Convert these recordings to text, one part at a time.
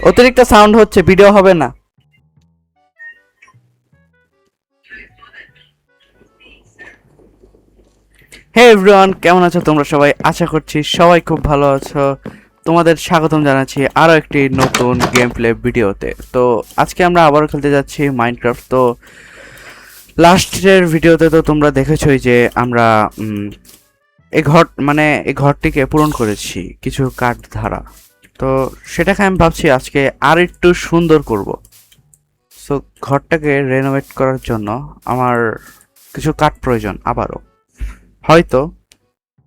অতিরিক্ত সাউন্ড হচ্ছে, ভিডিও হবে না। হে এভরিওয়ান, কেমন আছো তোমরা সবাই? আশা করছি সবাই খুব ভালো আছো। তোমাদের স্বাগতম জানাচ্ছি আরও একটি নতুন গেম প্লে ভিডিওতে। তো আজকে আমরা আবারও খেলতে যাচ্ছি মাইনক্রাফট। তো লাস্টের ভিডিওতে তো তোমরা দেখেছোই যে আমরা এই ঘরটিকে পূরণ করেছি কিছু কাঠ ধারা। তো সেটাকে আমি ভাবছি আজকে আর একটু সুন্দর করব। সো ঘরটাকে রেনোভেট করার জন্য আমার কিছু কাঠ প্রয়োজন আবারও, হয়তো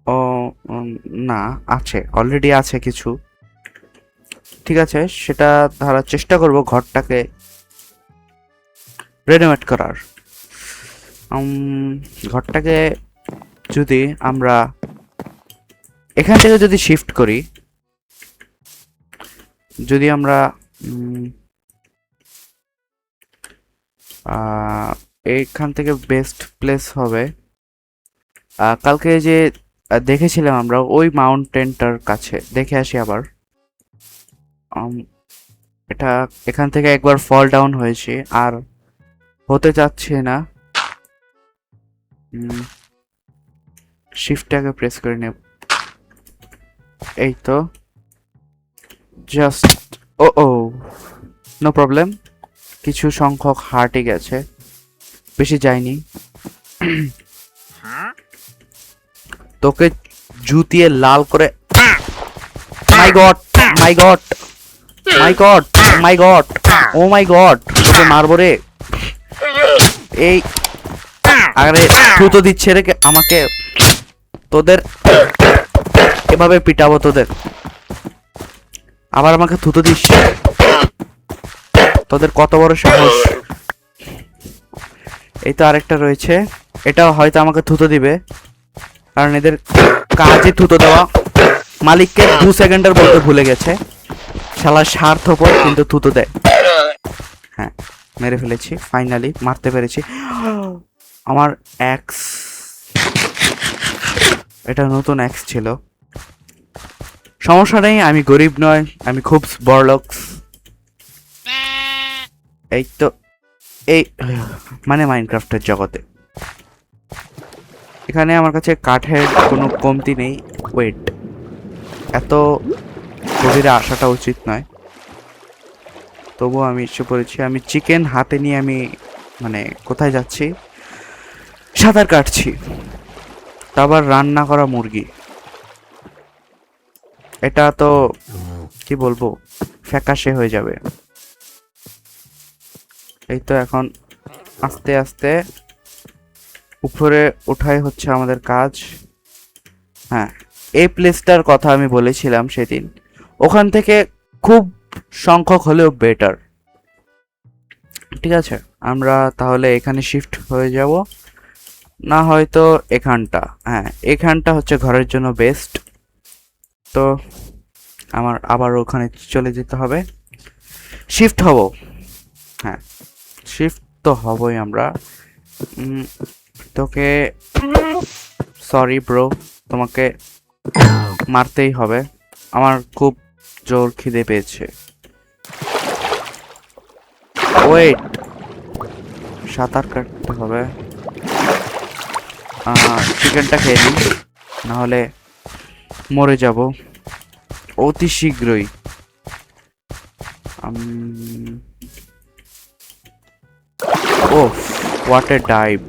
ও না, আছে, অলরেডি আছে কিছু। ঠিক আছে, সেটা ধারার চেষ্টা করব ঘরটাকে রেনোভেট করার। ঘরটাকে যদি আমরা এখান থেকে যদি শিফট করি, যদি আমরা এইখান থেকে বেস্ট প্লেস হবে। কালকে যে দেখেছিলাম আমরা ওই মাউন্টেনটার কাছে, দেখে আসি আবার। এটা এখান থেকে একবার ফল ডাউন হয়েছে, আর হতে চাচ্ছে না। শিফটটাকে প্রেস করে নেব, এই তো। জাস্ট ও নো প্রবলেম, কিছু সংখ্যক হার্টে গেছে, বেশি যায়নি। তোকে জুতিয়ে লাল করে, মাই গড মাই গড মাই গড মাই গড, ও মাই গড, তোকে মারবো রে। এই আরে থুতো দিচ্ছে রে আমাকে, তোদের এভাবে পিটাবো তোদের, আবার আমাকে থুতো দিস, তোদের কত বড় সাহস। এই তো আরেকটা রয়েছে, এটাও হয়তো আমাকে থুতো দিবে, কারণ এদের কাজই থুতো দেওয়া। মালিককে 2 সেকেন্ডের বলতে ভুলে গেছে, শালা স্বার্থপর, কিন্তু থুতো দেয়। হ্যাঁ, মেরে ফেলেছি, ফাইনালি মারতে পেরেছি আমার এক্স। এটা নতুন এক্স ছিল, সমস্যা নেই, আমি গরিব নয়, আমি খুব বড়লোক। এই তো, এই মানে মাইনক্রাফটের জগতে এখানে আমার কাছে কাঠের কোনো কমতি নেই। ওয়েট, এত গভীরে আসাটা উচিত নয়, তবুও আমি এসে পড়েছি। আমি চিকেন হাতে নিয়ে আমি মানে কোথায় যাচ্ছি? সাঁতার কাটছি, আবার রান্না করা মুরগি। এটা তো কি বলবো, ফ্যাকাশে হয়ে যাবে। এই তো এখন আস্তে আস্তে উপরে ওঠাই হচ্ছে আমাদের কাজ। হ্যাঁ, এই প্লেসটার কথা আমি বলেছিলাম সেদিন, ওখান থেকে খুব সংখ্যক হলেও বেটার। ঠিক আছে, আমরা তাহলে এখানে শিফট হয়ে যাব, না হয়তো এখানটা। হ্যাঁ, এখানটা হচ্ছে ঘরের জন্য বেস্ট। তো আমার আবার ওখানে চলে যেতে হবে, শিফট হব। হ্যাঁ, শিফট তো হবই আমরা। তোকে সরি ব্রো, তোমাকে মারতেই হবে, আমার খুব জোর খিদে পেয়েছে। ওয়েট, সাঁতার কাটতে হবে, চিকেনটা খেয়ে নিই, নাহলে মরে যাব অতি শীঘ্রই। ও হোয়াট এ ডাইভ,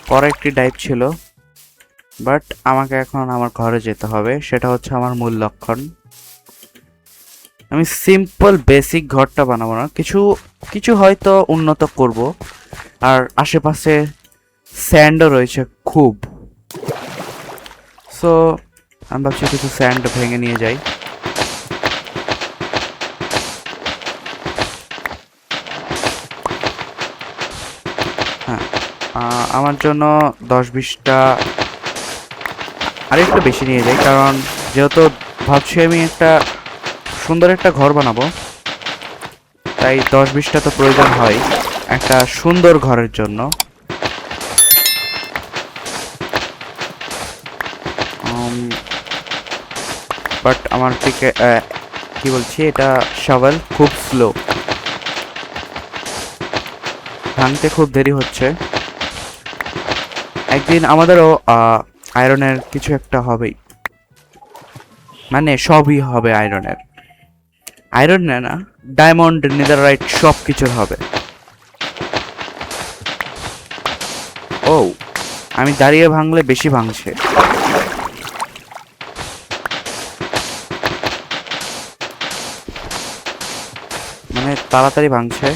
পরে একটি ডাইভ ছিল, বাট আমাকে এখন আমার ঘরে যেতে হবে, সেটা হচ্ছে আমার মূল লক্ষণ। আমি সিম্পল বেসিক ঘরটা বানাবো না, কিছু কিছু হয়তো উন্নত করব। আর আশেপাশে স্যান্ডও রয়েছে খুব, সো আমি ভাবছি কিছু স্যান্ড ভেঙে নিয়ে যাই। হ্যাঁ, আমার জন্য 10-20টা আর একটু বেশি নিয়ে যাই, কারণ যেহেতু ভাবছি আমি একটা সুন্দর একটা ঘর বানাবো, তাই 10-20টা তো প্রয়োজন হয় একটা সুন্দর ঘরের জন্য। বাট আমার কি বলছি, এটা শাওয়েল খুব স্লো, ভাঙতে খুব দেরি হচ্ছে। একদিন আমাদেরও আয়রনের কিছু একটা হবেই, মানে সবই হবে আয়রনের, আয়রন না, ডায়মন্ড নেদাররাইট সব কিছুর হবে। ও, আমি দাঁড়িয়ে ভাঙলে বেশি ভাঙছে। মানে তাড়াতাড়ি ভাঙছে।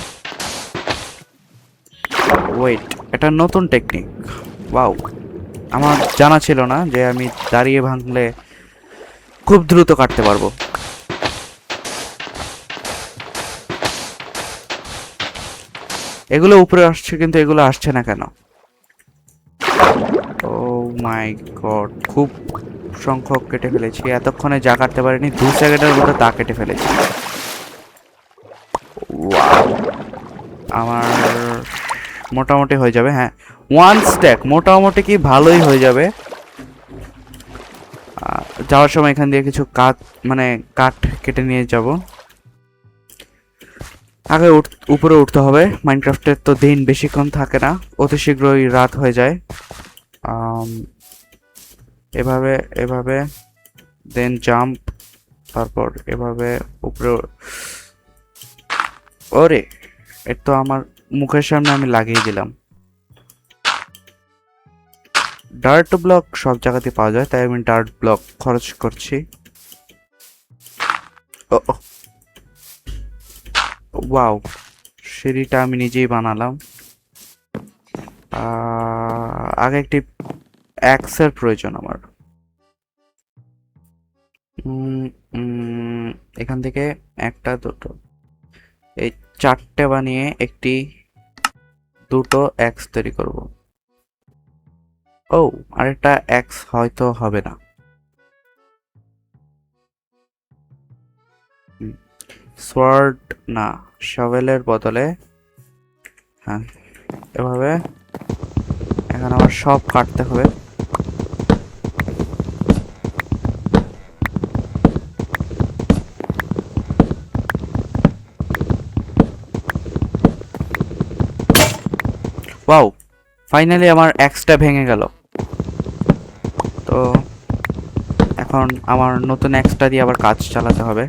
ওয়েট, এটা নতুন টেকনিক। ওয়াও, আমার জানা ছিল না যে আমি দাঁড়িয়ে ভাঙলে খুব দ্রুত কাটতে পারবো। এগুলো উপরে আসছে কিন্তু এগুলো আসছে না কেন? ও মাই গড, খুব সংখ্যক কেটে ফেলেছি, এতক্ষণে যা কাটতে পারিনি 2 সেকেন্ডের মধ্যে তা কেটে ফেলেছি। ওয়াও, আমার মোটামুটি হয়ে যাবে। হ্যাঁ, 1 স্ট্যাক মোটামুটি কি ভালোই হয়ে যাবে। যাওয়ার সময় এখান দিয়ে কিছু কাঠ, মানে কাঠ কেটে নিয়ে যাব। আগে উপরে উঠতে হবে, মাইনক্রাফটের তো দিন বেশিক্ষণ থাকে না, অতি শীঘ্রই রাত হয়ে যায়। আম, এভাবে এভাবে, দেন জাম্প, তারপর এভাবে উপরে। ওরে, এর তো আমার মুখের সামনে আমি লাগিয়ে দিলাম। ডার্ট ব্লক সব জায়গাতে পাওয়া যায়, তাই আমি ডার্ট ব্লক খরচ করছি। ও ওয়াও, সিঁড়িটা আমি নিজেই বানালাম। আগে একটি অ্যাক্সের প্রয়োজন আমার। উম, উম, এখান থেকে একটা, দুটো, এই 4টে বানিয়ে একটি, দুটো অ্যাক্স তৈরি করব। ও, আরেকটা অ্যাক্স হয়তো হবে না। সোয়ার্ড না, শভেলের বদলে, হ্যাঁ এভাবে। এখন আমার সব কাটতে হবে। ওয়াও, ফাইনালি আমার অ্যাক্সটা ভেঙে গেল। তো এখন আমার নতুন অ্যাক্সটা দিয়ে আবার কাজ চালাতে হবে।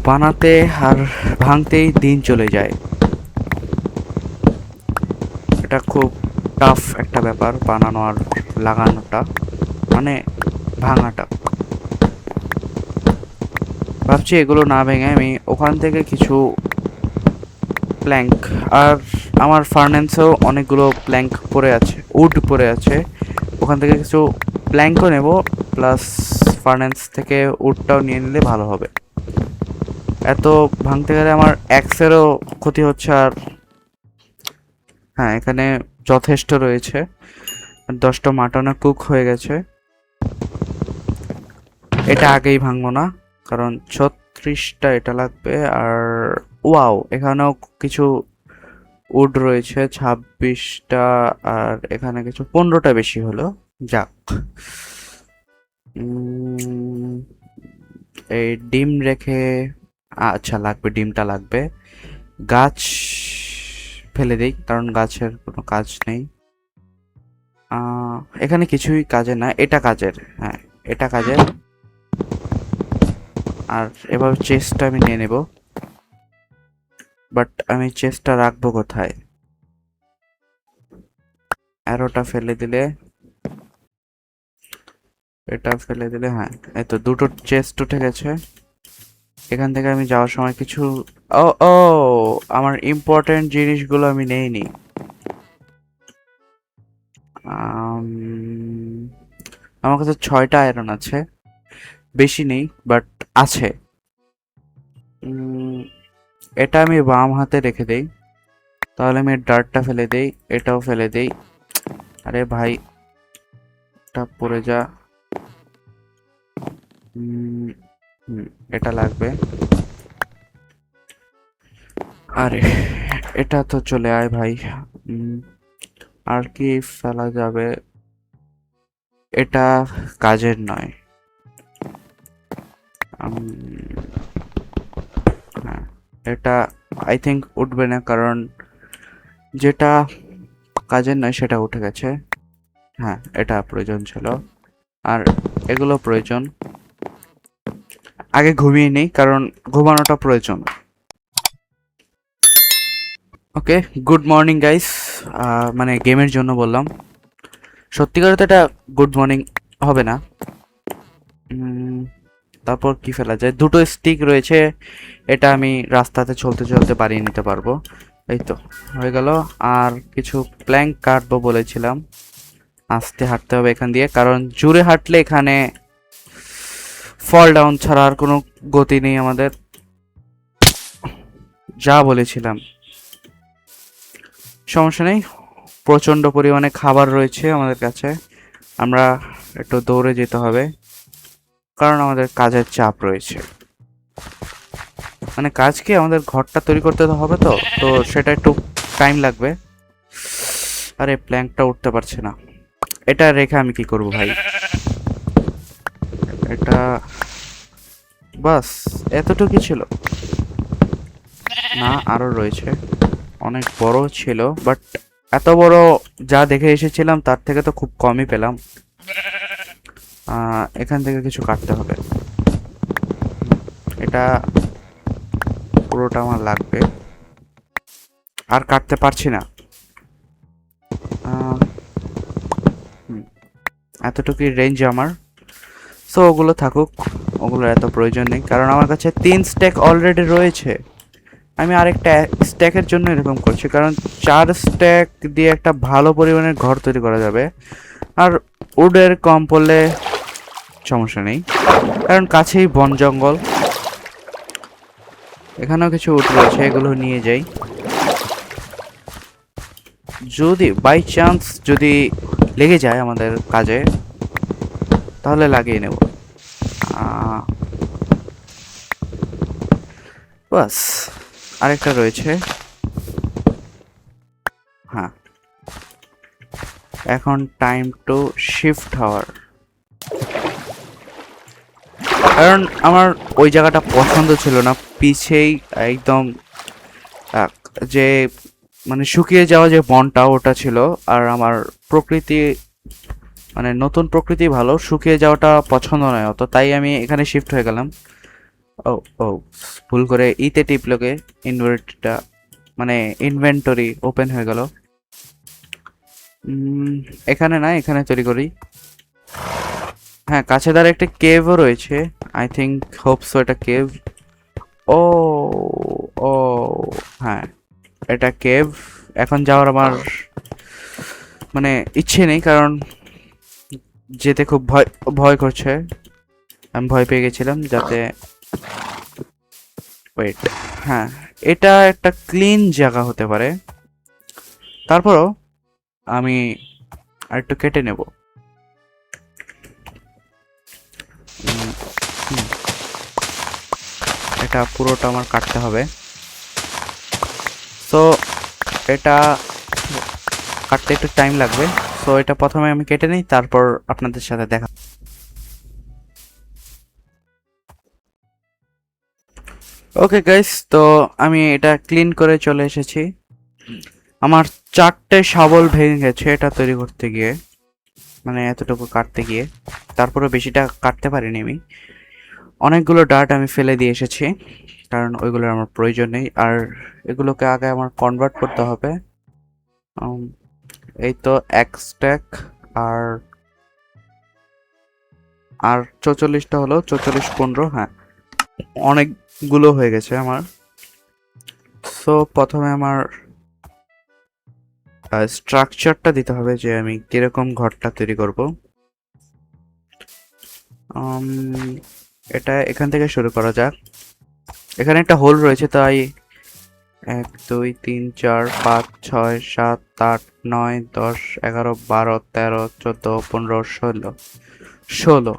বানাতে আর ভাঙতেই দিন চলে যায়। এটা খুব টাফ একটা ব্যাপার, বানানো আর লাগানোটা, মানে ভাঙাটা। ভাবছি এগুলো না ভেঙে আমি ওখান থেকে কিছু প্ল্যাঙ্ক, আর আমার ফার্নেন্সেও অনেকগুলো প্ল্যাঙ্ক পড়ে আছে, উড পড়ে আছে, ওখান থেকে কিছু প্ল্যাঙ্কও নেব, প্লাস ফার্নেন্স থেকে উডটাও নিয়ে নিলে ভালো হবে। এত ভাঙতে গেলে আমার অ্যাক্সেরও ক্ষতি হচ্ছে। আর হ্যাঁ, এখানে যথেষ্ট রয়েছে, 10টা মাটনও কুক হয়ে গেছে। এটা আগেই ভাঙবো না, কারণ 36টা এটা লাগবে। আর ওয়াও, এখানেও কিছু উড রয়েছে 26টা, আর এখানে কিছু 15টা বেশি হলো। যাক, এই ডিম রেখে, আচ্ছা লাগবে, ডিমটা লাগবে। গাছ ফেলে দেই, কারণ গাছের কোনো কাজ নেই। এখানে কিছুই কাজে না, এটা কাজের, হ্যাঁ এটা কাজের। আর এভাবে চেস্টটা আমি নিয়ে নেব, বাট আমি চেস্টটা রাখবো কোথায়? অ্যারোটা ফেলে দিলে, এটা ফেলে দিলে, হ্যাঁ এই তো দুটো চেস্ট উঠে গেছে। এখান থেকে আমি যাওয়ার সময় কিছু, ও ও, আমার ইম্পর্টেন্ট জিনিসগুলো আমি নেইনি। আমার কাছে 6টা আয়রন আছে, বেশি নেই বাট আছে। এটা আমি বাম হাতে রেখে দেই, তাহলে আমি ডার্টটা ফেলে দেই, এটাও ফেলে দেই। আরে ভাই, এটা পড়ে যা। এটা লাগবে। আরে, এটা তো চলে আয় ভাই। আর কি ফেলা যাবে? এটা কাজের নয়। হ্যাঁ, এটা আই থিঙ্ক উঠবে না, কারণ যেটা কাজের নয় সেটা উঠে গেছে। হ্যাঁ, এটা প্রয়োজন ছিল, আর এগুলো প্রয়োজন। আগে ঘুমিয়ে নেই, কারণ ঘুমানোটা প্রয়োজন। ওকে, গুড মর্নিং গাইস। মানে গেমের জন্য বললাম, সত্যিকার তো এটা গুড মর্নিং হবে না। তারপর কি ফেলা যায়, দুটো স্টিক রয়েছে, এটা আমি রাস্তাতে চলতে চলতে বাড়িয়ে নিতে পারবো। এই তো হয়ে গেল। আর কিছু প্ল্যাঙ্ক কাটবো বলেছিলাম। আস্তে হাঁটতে হবে এখান দিয়ে, কারণ জোরে হাঁটলে এখানে ফল ডাউন ছাড়া আর কোনো গতি নেই আমাদের। যা বলেছিলাম, সমস্যা নেই, প্রচণ্ড পরিমাণে খাবার রয়েছে আমাদের কাছে। আমরা একটু দৌড়ে যেতে হবে, কারণ আমাদের কাজের চাপ রয়েছে। মানে কাজ কি, আমাদের ঘরটা তৈরি করতে তো হবে, তো তো সেটা একটু টাইম লাগবে। আরে প্ল্যাঙ্কটা উঠতে পারছে না, এটা রেখে আমি কি করব ভাই? এটা বাস এতটুকুই ছিল না, আরো রয়েছে, অনেক বড় ছিল, বাট এত বড় যা দেখে এসেছিলাম তার থেকে তো খুব কমই পেলাম। এখান থেকে কিছু কাটতে হবে, এটা পুরোটা আমার লাগবে, আর কাটতে পারছি না। এতটুকুই রেঞ্জ আমার, সো ওগুলো থাকুক, ওগুলোর এত প্রয়োজন নেই, কারণ আমার কাছে 3 স্ট্যাক অলরেডি রয়েছে। আমি আরেকটা স্ট্যাকের জন্য এরকম করছি, কারণ 4 স্ট্যাক দিয়ে একটা ভালো পরিমাণের ঘর তৈরি করা যাবে। আর উডের কম পড়লে সমস্যা নেই, কারণ কাছেই বন জঙ্গল। এখানেও কিছু উড রয়েছে, এগুলো নিয়ে যাই, যদি বাই চান্স যদি লেগে যায় আমাদের কাজে তাহলে লাগিয়ে নেব। বাস, আরেকটা রয়েছে। হ্যাঁ, এখন টাইম টু শিফট হওয়ার, কারণ আমার ওই জায়গাটা পছন্দ ছিল না, পিছেই একদম যে মানে শুকিয়ে যাওয়া যে বনটা ওটা ছিল। আর আমার প্রকৃতি মানে নতুন প্রকৃতি ভালো, শুকিয়ে যাওয়াটা পছন্দ নয় অত, তাই আমি এখানে শিফট হয়ে গেলাম। ও ও ভুল করে ইতে টিপলোকে, ইনভার্টটা মানে ইনভেন্টরি ওপেন হয়ে গেল। এখানে না, এখানে তৈরি করি। হ্যাঁ, কাছে দ্বারা একটা কেভও রয়েছে, আই থিঙ্ক হোপসো এটা কেভ। ও ও হ্যাঁ, এটা কেভ। এখন যাওয়ার আমার মানে ইচ্ছে নেই, কারণ যেতে খুব ভয় ভয় করছে। আমি ভয় পেয়ে গেছিলাম যাতে ওয়েট, হ্যাঁ, এটা একটা ক্লিন জায়গা হতে পারে। তারপরও আমি আরেকটু কেটে নেব। এটা পুরোটা আমার কাটতে হবে, সো এটা কাটতে একটু টাইম লাগবে। সো এটা প্রথমে আমি কেটে নিই, তারপর আপনাদের সাথে দেখা। ওকে গাইস, তো আমি এটা ক্লিন করে চলে এসেছি। আমার 4টে শাবল ভেঙে গেছে এটা তৈরি করতে গিয়ে, মানে এতটুকু কাটতে গিয়ে। তারপরে বেশিটা কাটতে পারিনি আমি, অনেকগুলো ডার্ট আমি ফেলে দিয়ে এসেছি, কারণ ওইগুলোর আমার প্রয়োজন নেই। আর এগুলোকে আগে আমার কনভার্ট করতে হবে। এই তো এক স্ট্যাক, আর আর 44টা হলো, 44 15, হ্যাঁ অনেকগুলো হয়ে গেছে আমার। সো প্রথমে আমার স্ট্রাকচারটা দিতে হবে, যে আমি কিরকম ঘরটা তৈরি করব। এটা এখান থেকে শুরু করা যাক। এখানে একটা হোল রয়েছে, তাই 1 2 3 4 5 6 7 8 9 10 11 12 13 14 15 16 16।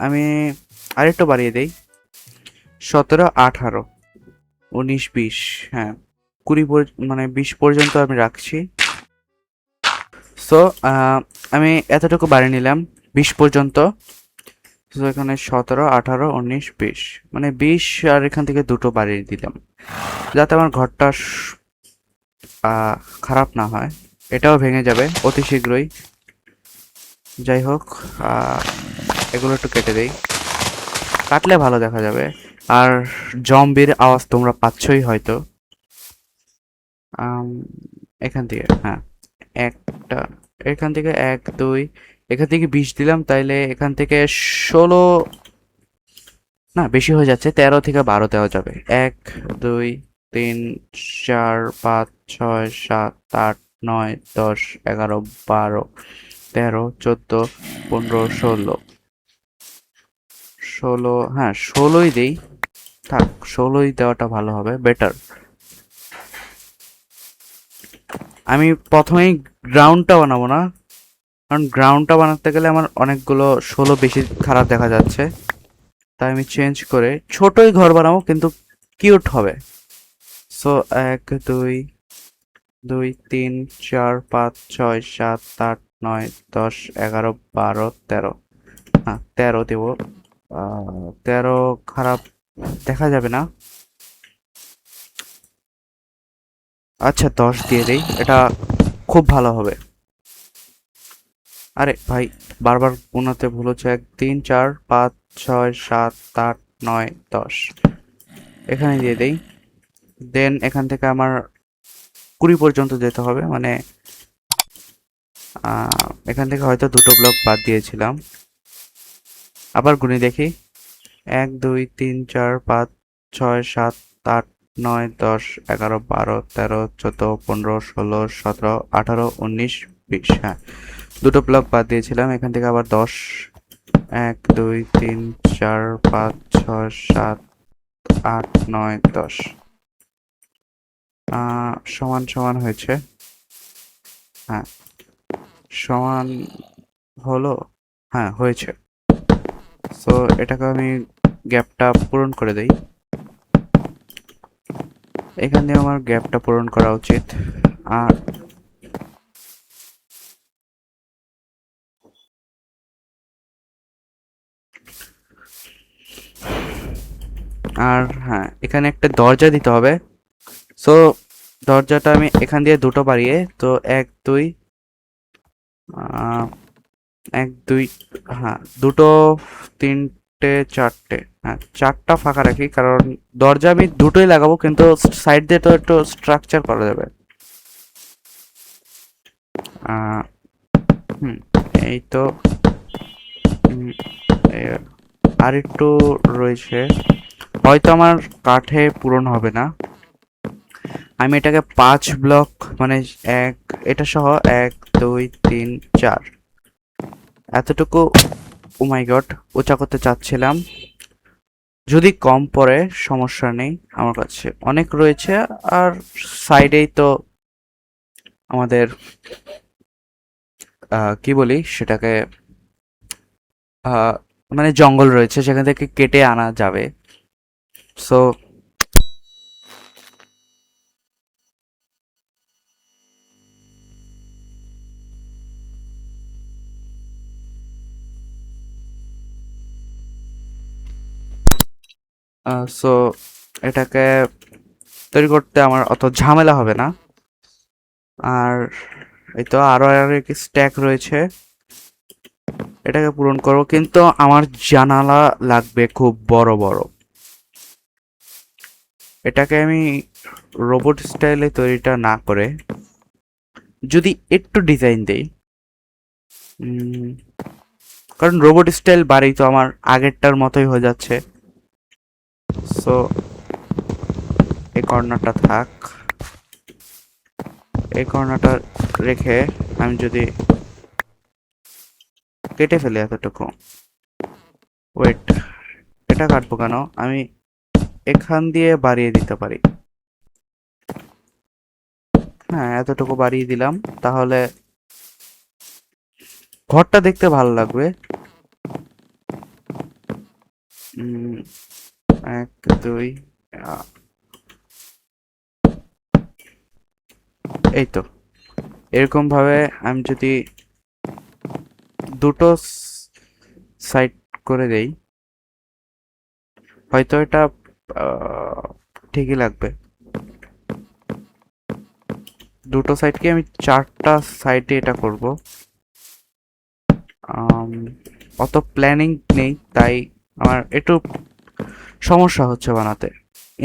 আমি আরেকটু বাড়িয়ে দেই, 17 18 19 20, হ্যাঁ 20 মানে 20 পর্যন্ত আমি রাখছি। সো আমি এতটুকু বাড়িয়ে নিলাম 20 পর্যন্ত। তো এখানে 17, 18, 19, 20, মানে 20, আর এখান থেকে দুটো বাড়িয়ে দিলাম যাতে আমার ঘরটা খারাপ না হয়। এটাও ভেঙে যাবে অতি শীঘ্রই। যাই হোক, এগুলো একটু কেটে দেই, কাটলে ভালো দেখা যাবে। আর জম্বির আওয়াজ তোমরা পাচ্ছই হয়তো। আম, এখান থেকে, হ্যাঁ, একটা, এখান থেকে 1, 2, এখান থেকে 20 দিলাম, তাইলে এখান থেকে 16, না বেশি হয়ে যাচ্ছে, 13 থেকে 12 দেওয়া যাবে। 1, 2, 3, 4, 5, 6, 7, 8, 9, 10, 11, 12, 13, 14, 15, 16, 16, হ্যাঁ 16ই দেই, থাক 16ই দেওয়াটা ভালো হবে, বেটার। আমি প্রথমেই গ্রাউন্ডটা বানাবো না, কারণ গ্রাউন্ডটা বানাতে গেলে আমার অনেকগুলো 16 বেশি খারাপ দেখা যাচ্ছে, তাই আমি চেঞ্জ করে ছোটই ঘর বানাবো, কিন্তু কিউট হবে। সো 1, 2, 2, 3, 4, 5, 6, 7, 8, 9, 10, 11, 12, 13, হ্যাঁ 13 দেবো। 13 খারাপ দেখা যাবে না, আচ্ছা 10 দিয়ে দেই, এটা খুব ভালো হবে। আরে ভাই, বারবার গুণাতে ভুল হচ্ছে। 1, 3, 4, 5, 6, 7, 8, 9, 10, এখানে দিয়ে দেই। দেন এখান থেকে আমার 20 পর্যন্ত যেতে হবে, মানে এখান থেকে হয়তো দুটো ব্লক বাদ দিয়েছিলাম। আবার গুণে দেখি, 1, 2, 3, 4, 5, 6, 7, 8, 9, 10, 11, 12, 13, 14, 15, 16, 17, 18, 19, 20, হ্যাঁ দুটো ব্লক বাদ দিয়েছিলাম। এখান থেকে আবার 10, 1, 2, 3, 4, 5, 6, 7, 8, 9, 10, সমান সমান হয়েছে, হ্যাঁ সমান হলো, হ্যাঁ হয়েছে। সো এটাকে আমি গ্যাপটা পূরণ করে দেই, এখান দিয়ে আমার গ্যাপটা পূরণ করা উচিত। আর আর হ্যাঁ, এখানে একটা দরজা দিতে হবে। সো দরজাটা আমি এখান দিয়ে দুটো বাড়িয়ে, তো 1, 2, 1, 2, হ্যাঁ দুটো, 3টে, 4টে, হ্যাঁ 4টা ফাঁকা রাখি, কারণ দরজা আমি দুটোই লাগাবো, কিন্তু সাইড দিয়ে তো একটু স্ট্রাকচার করা যাবে। আহ, হুম, এই তো, হুম, আর একটু রয়েছে, হয়তো আমার কাঠে পূরণ হবে না। আমি এটাকে 5 ব্লক, মানে এক, এটা সহ 1, 2, 3, 4, এতটুকু, ও মাই গড, উঁচা করতে চাচ্ছিলাম। যদি কম পড়ে সমস্যা নেই, আমার কাছে অনেক রয়েছে। আর সাইডেই তো আমাদের কি বলি সেটাকে, আহ, মানে জঙ্গল রয়েছে, সেখান থেকে কেটে আনা যাবে। সো সো এটাকে তৈরি করতে আমার অত ঝামেলা হবে না। আর এই তো আরো এক স্ট্যাক রয়েছে, এটাকে পূরণ করব, কিন্তু আমার জানালা লাগবে খুব বড় বড়। এটাকে আমি রোবট স্টাইলে তৈরিটা না করে যদি একটু ডিজাইন দেই, কারণ রোবট স্টাইল বাড়ি তো আমার আগেরটার মতোই হয়ে যাচ্ছে। সো এই কর্নারটা থাক, এই কর্নারটা রেখে আমি যদি কেটে ফেলি এতটুকু, ওয়েট, এটা কাটবো কেন, আমি এখান দিয়ে বাড়িয়ে দিতে পারি, হ্যাঁ এতটুকু বাড়িয়ে দিলাম, তাহলে ঘরটা দেখতে ভালো লাগবে। 1, 2, এই তো এরকম ভাবে আমি যদি দুটো সাইড করে দেই, হয়তো এটা আহ, ঠিকই লাগবে। দুটো সাইডকে আমি 4টা সাইডে এটা করব। আম, অত প্ল্যানিং নেই, তাই আমার একটু সমস্যা হচ্ছে বানাতে।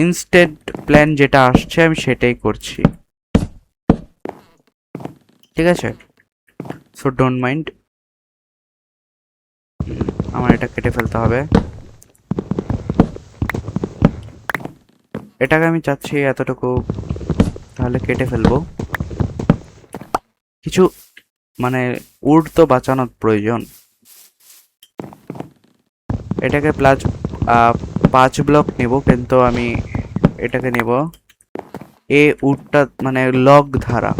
ইনস্টেড প্ল্যান যেটা আসছে আমি সেটাই করছি, ঠিক আছে? So don't mind. আমার এটা কেটে ফেলতে হবে। এটাকে আমি চাচ্ছি এতটুকু, তাহলে কেটে ফেলবো। কিছু মানে উড তো বাঁচানোর প্রয়োজন। এটাকে 5 ব্লক নেব, কিন্তু আমি এটাকে নেব উডটা মানে লগ ধারা,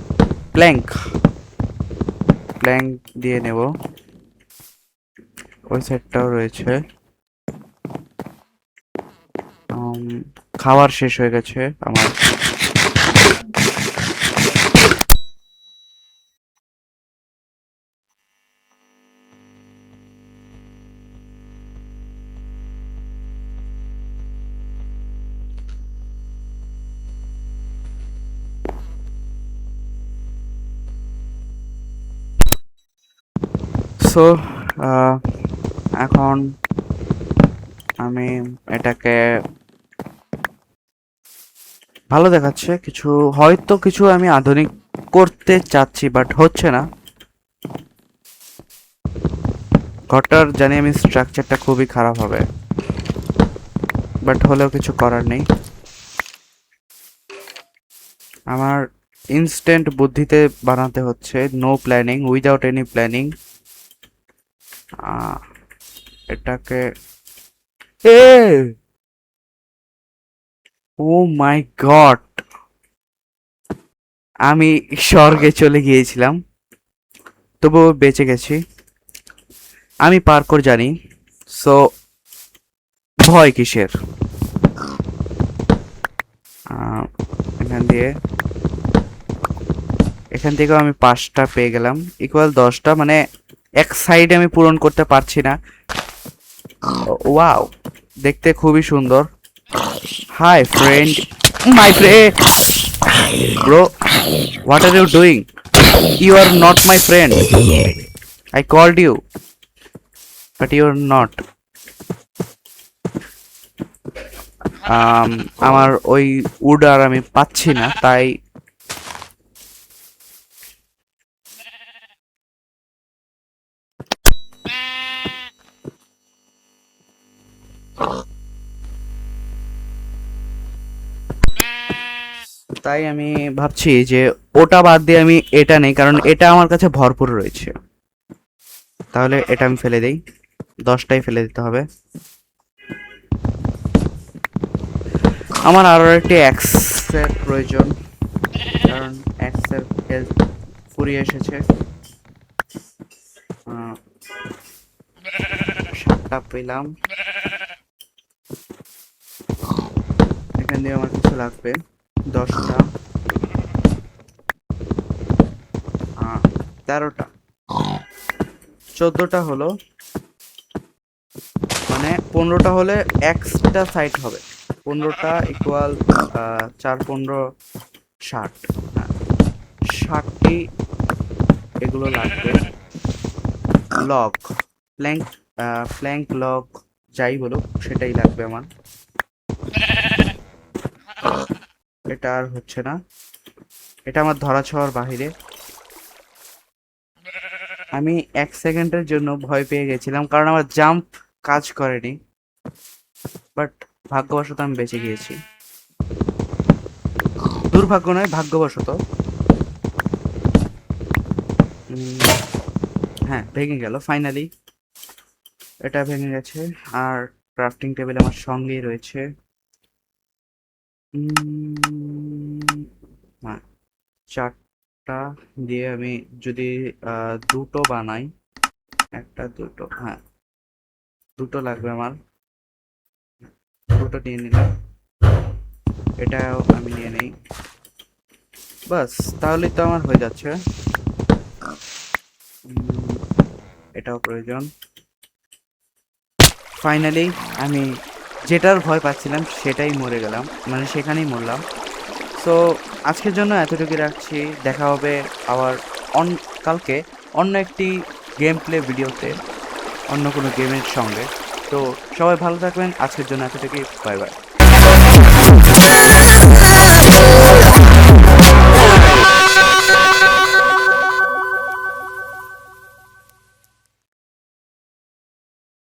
প্ল্যাঙ্ক প্ল্যাঙ্ক দিয়ে নেব। ওই সাইডটাও রয়েছে। খাবার শেষ হয়ে গেছে আমার। সো এখন আমি এটাকে ভালো দেখাচ্ছে কিছু, হয়তো কিছু আমি আধুনিক করতে চাচ্ছি, বাট হচ্ছে না। ঘরটার জানি আমি স্ট্রাকচারটা খুবই খারাপ হবে, বাট হলেও কিছু করার নেই। আমার ইনস্ট্যান্ট বুদ্ধিতে বানাতে হচ্ছে, no planning, without any planning. এটাকে ও মাই গড, আমি স্বর্গে চলে গিয়েছিলাম, তবুও বেঁচে গেছি। আমি পার্কোর জানি, সো ভয় কিসের। এখান থেকেও আমি 5টা পেয়ে গেলাম, ইকুয়াল 10টা, মানে এক সাইডে আমি পূরণ করতে পারছি না। ওয়াও, দেখতে খুবই সুন্দর। Hi friend, my friend, bro, what are you doing? You are not my friend. I called you, but you are not. আমার ওই উড আর আমি পাচ্ছি না, তাই আমি ভাবছি যে ওটা বাদ দিয়ে আমি এটা নেই, কারণ এটা আমার কাছে ভরপুর রয়েছে। তাহলে এটা আমি ফেলে দেই, 10টাই ফেলে দিতে হবে। আমার আরো একটি অ্যাক্সের প্রয়োজন, কারণ অ্যাক্সের হেলথ ফুরিয়ে এসেছে। 7টা পেলাম। এখান দিয়ে আমার কিছু লাগবে, 10টা, 13টা, 14টা হলো, মানে 15টা হলে এক্সট্রা সাইড হবে। 15টা ইকুয়াল 4 15 60। হ্যাঁ, 60টি এগুলো লাগবে। লক, প্ল্যাঙ্ক, প্ল্যাঙ্ক লক যাই বলুক সেটাই লাগবে আমার। এটা আর হচ্ছে না, এটা আমার ধরা ছোঁয়ার বাহিরে। আমি 1 সেকেন্ডের জন্য ভয় পেয়ে গেছিলাম, কারণ আমার জাম্প কাজ করেনি, বাট ভাগ্যবশত আমি বেঁচে গিয়েছি। দুর্ভাগ্য নয়, ভাগ্যবশত। হ্যাঁ, ভেঙে গেল ফাইনালি। এটা ভেঙে গেছে, আর ক্রাফটিং টেবিল আমার সঙ্গেই রয়েছে। হ্যাঁ, 4টা দিয়ে আমি যদি 2টো বানাই, 1টা 2টো, হ্যাঁ 2টো লাগবে আমার। 2টো নিয়ে নিলাম, এটাও আমি নিয়ে নেই। বাস, তাহলেই তো আমার হয়ে যাচ্ছে। এটাও প্রয়োজন। ফাইনালি আমি যেটার ভয় পাচ্ছিলাম সেটাই মরে গেলাম, মানে সেখানেই মরলাম। সো আজকের জন্য এতটুকুই রাখছি। দেখা হবে আবার কালকে অন্য একটি গেম প্লে ভিডিওতে, অন্য কোনো গেমের সঙ্গে। তো সবাই ভালো থাকবেন, আজকের জন্য এতটুকুই, বাই বাই।